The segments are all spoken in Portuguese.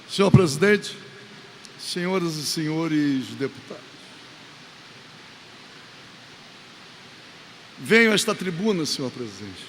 Senhor presidente, senhoras e senhores deputados, venho a esta tribuna, senhor presidente,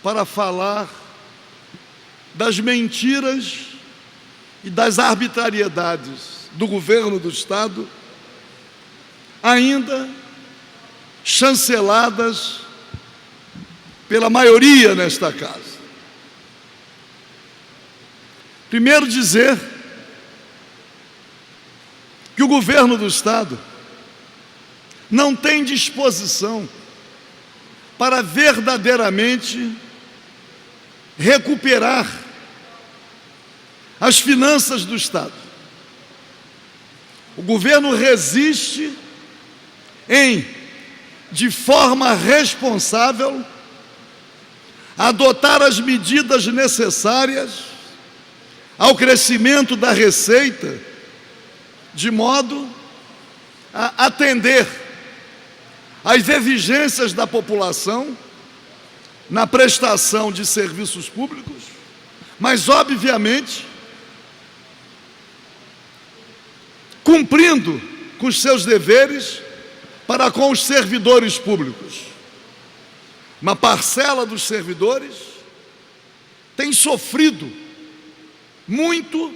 para falar das mentiras e das arbitrariedades do governo do Estado, ainda chanceladas pela maioria nesta casa. Primeiro, dizer que o governo do Estado não tem disposição para verdadeiramente recuperar as finanças do Estado. O governo resiste em, de forma responsável, adotar as medidas necessárias ao crescimento da receita, de modo a atender às exigências da população na prestação de serviços públicos, mas, obviamente, cumprindo com os seus deveres para com os servidores públicos. Uma parcela dos servidores tem sofrido muito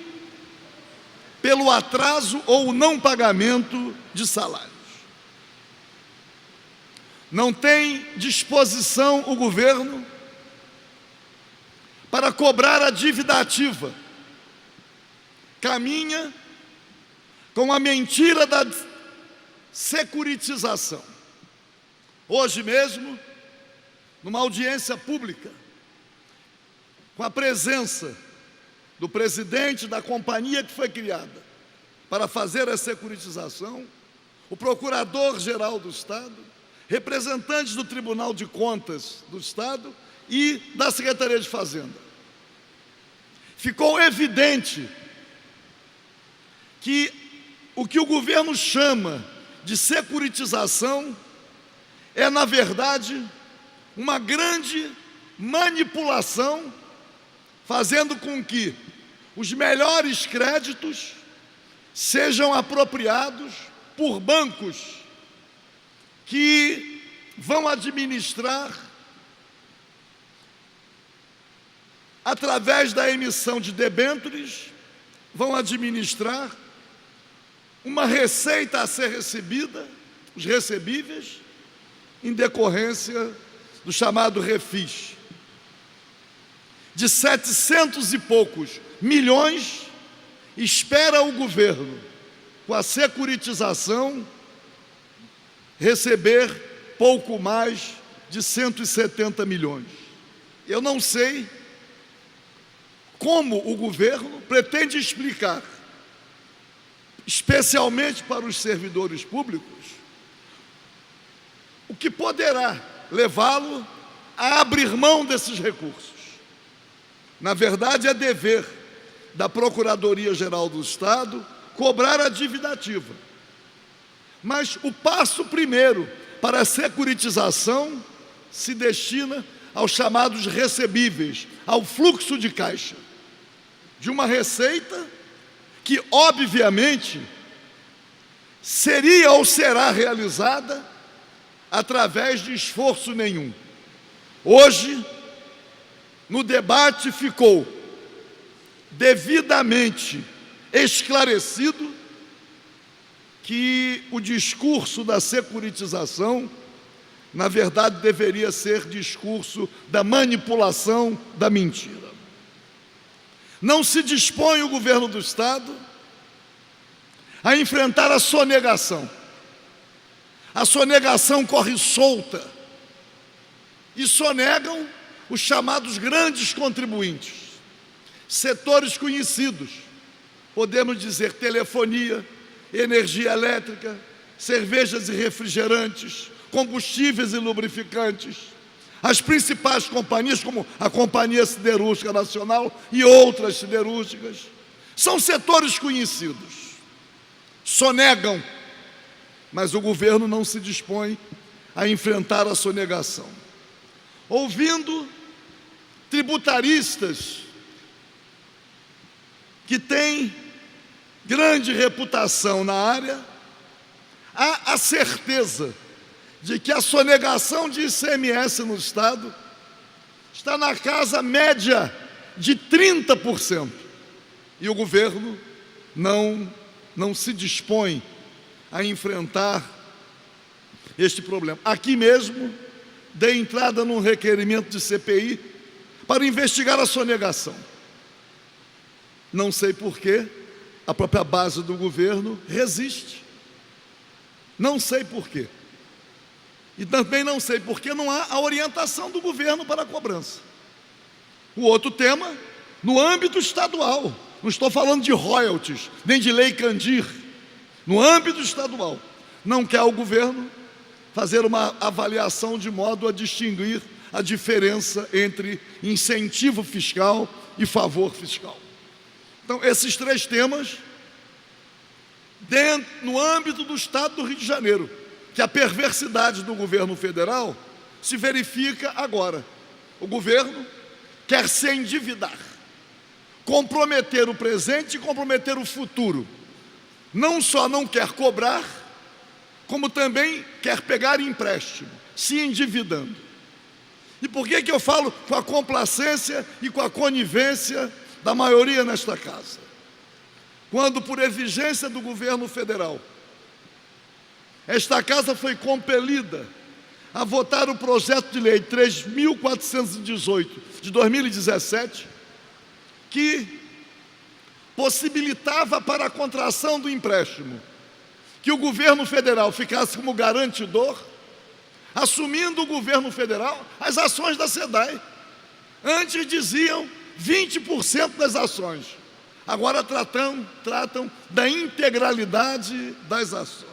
pelo atraso ou não pagamento de salários. Não tem disposição o governo para cobrar a dívida ativa. Caminha com a mentira da securitização. Hoje mesmo, numa audiência pública, com a presença do presidente da companhia que foi criada para fazer a securitização, o procurador-geral do Estado, representantes do Tribunal de Contas do Estado e da Secretaria de Fazenda. Ficou evidente que o que o governo chama de securitização é, na verdade, uma grande manipulação, fazendo com que os melhores créditos sejam apropriados por bancos que vão administrar, através da emissão de debêntures, vão administrar uma receita a ser recebida, os recebíveis, em decorrência do chamado refis, de 700 e poucos milhões, espera o governo, com a securitização, receber pouco mais de 170 milhões. Eu não sei como o governo pretende explicar, especialmente para os servidores públicos, o que poderá levá-lo a abrir mão desses recursos. Na verdade, é dever da Procuradoria-Geral do Estado cobrar a dívida ativa. Mas o passo primeiro para a securitização se destina aos chamados recebíveis, ao fluxo de caixa, de uma receita que, obviamente, seria ou será realizada através de esforço nenhum. Hoje, no debate, ficou devidamente esclarecido que o discurso da securitização, na verdade, deveria ser discurso da manipulação, da mentira. Não se dispõe o governo do Estado a enfrentar a sonegação. A sonegação corre solta e sonegam os chamados grandes contribuintes, setores conhecidos, podemos dizer telefonia, energia elétrica, cervejas e refrigerantes, combustíveis e lubrificantes, as principais companhias, como a Companhia Siderúrgica Nacional e outras siderúrgicas, são setores conhecidos, sonegam, mas o governo não se dispõe a enfrentar a sonegação. Ouvindo tributaristas que tem grande reputação na área, há a certeza de que a sonegação de ICMS no Estado está na casa média de 30%. E o governo não se dispõe a enfrentar este problema. Aqui mesmo, dei entrada num requerimento de CPI para investigar a sonegação. Não sei por quê, a própria base do governo resiste. Não sei por quê. E também não sei por que não há a orientação do governo para a cobrança. O outro tema, no âmbito estadual, não estou falando de royalties, nem de lei Candir, no âmbito estadual, não quer o governo fazer uma avaliação de modo a distinguir a diferença entre incentivo fiscal e favor fiscal. Então, esses três temas, no âmbito do Estado do Rio de Janeiro, que a perversidade do governo federal se verifica agora. O governo quer se endividar, comprometer o presente e comprometer o futuro. Não só não quer cobrar, como também quer pegar empréstimo, se endividando. E por que eu falo com a complacência e com a conivência da maioria nesta casa? Quando, por exigência do governo federal, esta casa foi compelida a votar o projeto de lei 3.418 de 2017, que possibilitava para a contração do empréstimo que o governo federal ficasse como garantidor, assumindo o governo federal as ações da SEDAI. Antes diziam 20% das ações, agora tratam da integralidade das ações.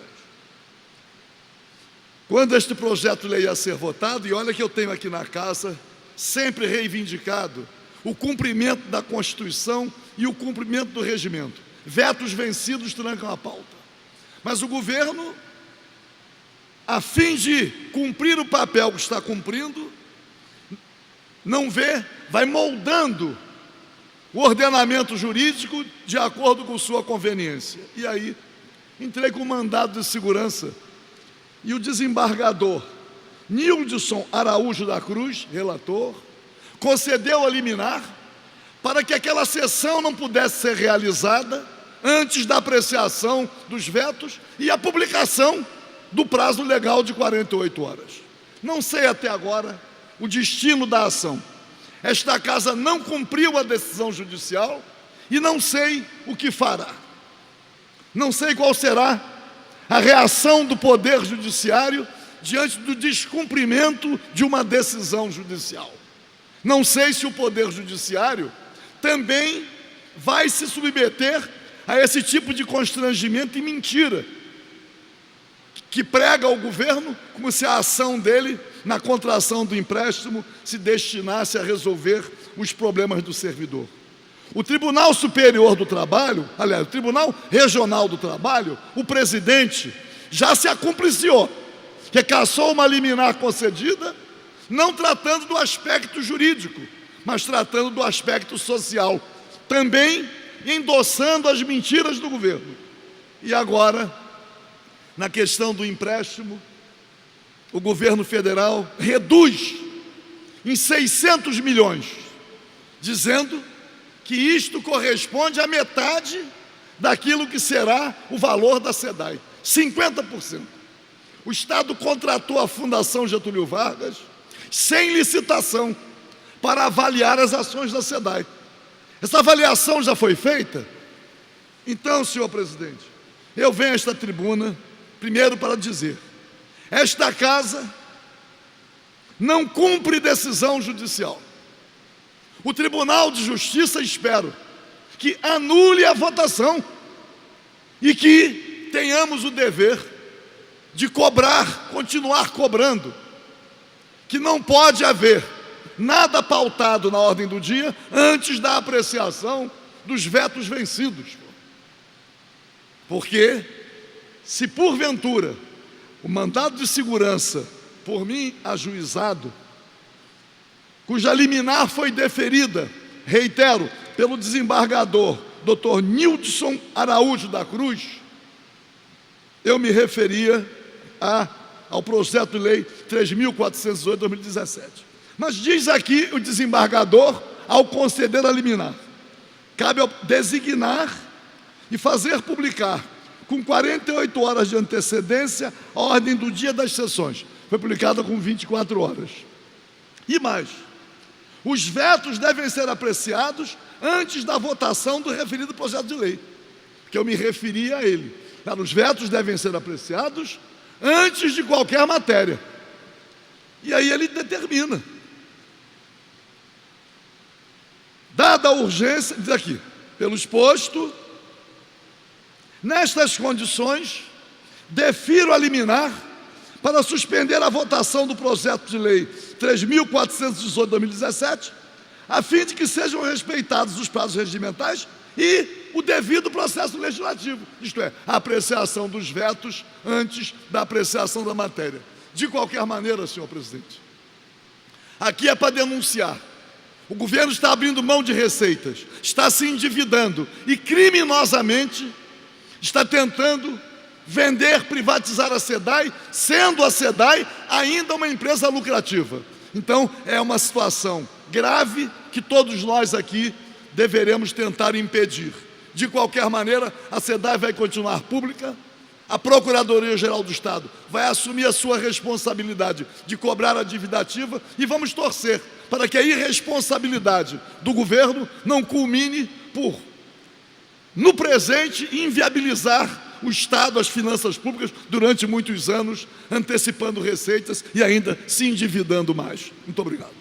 Quando este projeto de lei ia ser votado, e olha que eu tenho aqui na casa sempre reivindicado o cumprimento da Constituição e o cumprimento do regimento. Vetos vencidos trancam a pauta. Mas o governo, a fim de cumprir o papel que está cumprindo, não vê, vai moldando o ordenamento jurídico de acordo com sua conveniência. E aí, entrei com o mandado de segurança e o desembargador Nildson Araújo da Cruz, relator, concedeu a liminar para que aquela sessão não pudesse ser realizada antes da apreciação dos vetos e a publicação do prazo legal de 48 horas. Não sei até agora o destino da ação. Esta casa não cumpriu a decisão judicial e não sei o que fará. Não sei qual será a reação do Poder Judiciário diante do descumprimento de uma decisão judicial. Não sei se o Poder Judiciário também vai se submeter a esse tipo de constrangimento e mentira que prega ao governo como se a ação dele na contração do empréstimo se destinasse a resolver os problemas do servidor. O Tribunal Superior do Trabalho, aliás, o Tribunal Regional do Trabalho, o presidente já se acumpliciou, recassou uma liminar concedida, não tratando do aspecto jurídico, mas tratando do aspecto social, também endossando as mentiras do governo. E agora, na questão do empréstimo, o governo federal reduz em 600 milhões, dizendo que isto corresponde à metade daquilo que será o valor da SEDAI, 50%. O Estado contratou a Fundação Getúlio Vargas, sem licitação, para avaliar as ações da SEDAI. Essa avaliação já foi feita? Então, senhor presidente, eu venho a esta tribuna, primeiro para dizer, esta casa não cumpre decisão judicial. O Tribunal de Justiça, espero, que anule a votação e que tenhamos o dever de cobrar, continuar cobrando, que não pode haver nada pautado na ordem do dia antes da apreciação dos vetos vencidos. Porque, se porventura o mandado de segurança, por mim ajuizado, cuja liminar foi deferida, reitero, pelo desembargador Dr. Nildson Araújo da Cruz, eu me referia ao projeto de lei 3.418 de 2017. Mas diz aqui o desembargador, ao conceder a liminar, cabe designar e fazer publicar, com 48 horas de antecedência, a ordem do dia das sessões. Foi publicada com 24 horas. E mais, os vetos devem ser apreciados antes da votação do referido projeto de lei, que eu me referi a ele. Os vetos devem ser apreciados antes de qualquer matéria. E aí ele determina. Dada a urgência, diz aqui, pelo exposto, nestas condições, defiro a liminar para suspender a votação do projeto de lei 3.418 de 2017, a fim de que sejam respeitados os prazos regimentais e o devido processo legislativo, isto é, a apreciação dos vetos antes da apreciação da matéria. De qualquer maneira, senhor presidente, aqui é para denunciar. O governo está abrindo mão de receitas, está se endividando e criminosamente está tentando vender, privatizar a SEDAI, sendo a SEDAI ainda uma empresa lucrativa. Então, é uma situação grave que todos nós aqui deveremos tentar impedir. De qualquer maneira, a SEDAI vai continuar pública, a Procuradoria-Geral do Estado vai assumir a sua responsabilidade de cobrar a dívida ativa e vamos torcer para que a irresponsabilidade do governo não culmine por, no presente, inviabilizar o Estado, as finanças públicas, durante muitos anos, antecipando receitas e ainda se endividando mais. Muito obrigado.